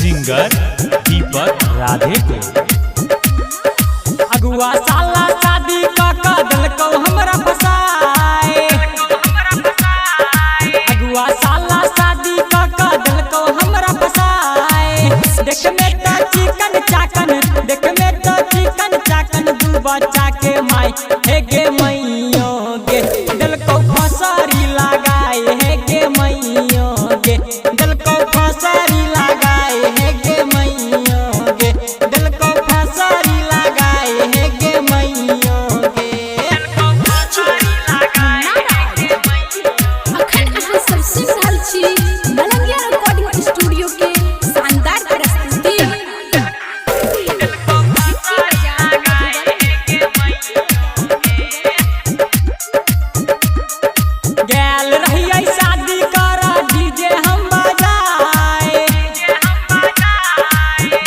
Singer दीपक राधे को। अगुआ साला शादी का दिलको हमरा फसाए, अगुआ साला शादी का दिलको हमरा फसाए। देख में तो चिकन चाकन, देख में तो चिकन चाकन, दू बच्चा के माई हे गे मैयो गे, दिलको फसारी लगाए हे गे मैयो गे, दिलको फसारी लगाए हे गे मैयो गे, दिलको फसारी लगाए हे गे मैयो गे। अखन अहाँ सब सुनि रहल छी मलंगिया रिकॉर्डिंग स्टूडियो के शानदार प्रस्तुति। गैल रहिए शादी करा डीजे हम बजाए,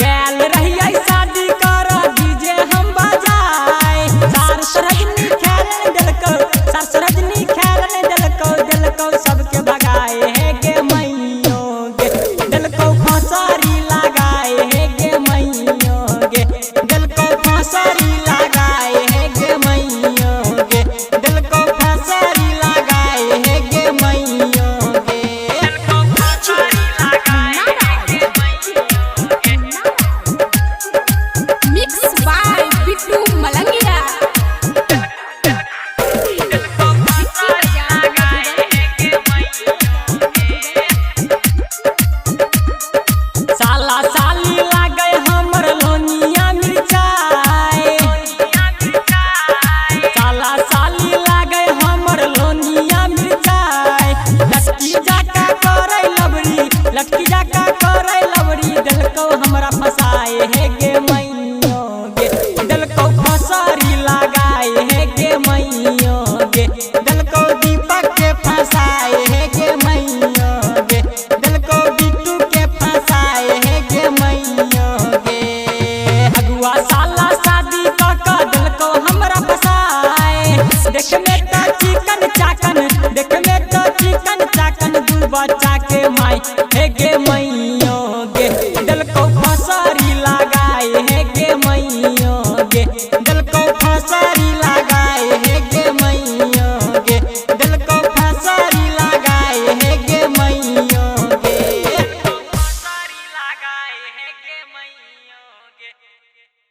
गैल रहिए शादी करा डीजे हम बजाए। सार सरजनी खेलन दिलको, सार सरजनी खेलन दिलको, दिलको सबके भगाए हे गे मैयो गे, दिलको फसारी लगाए हे गे मैयो गे, दिलको फसारी लगाए हे गे मैयो गे, दिलको फसारी लगाए हे गे मैयो गे। Mix by Bittu Malangiya. साला साली लागे हमर लोनिया मिर्चाए, साला साली लागे हमर लोनिया मिर्चाए। लटकी जाका करे लबड़ी, लटकी जाका करे लबड़ी, दिलको हमरा फसाए हे गे मैयो गे, दिलको फसारी लगाए हे गे मैयो गे, दिलको दीपक के फसाए हे गे मैयो गे, दिलको बिट्टू के फसाए हे गे मैयो गे। अगुआ साला शादी का दिलको हमरा फसाए। देख में तो चिकन चाकन, देख में तो चिकन चाकन, दू बच्चा के माई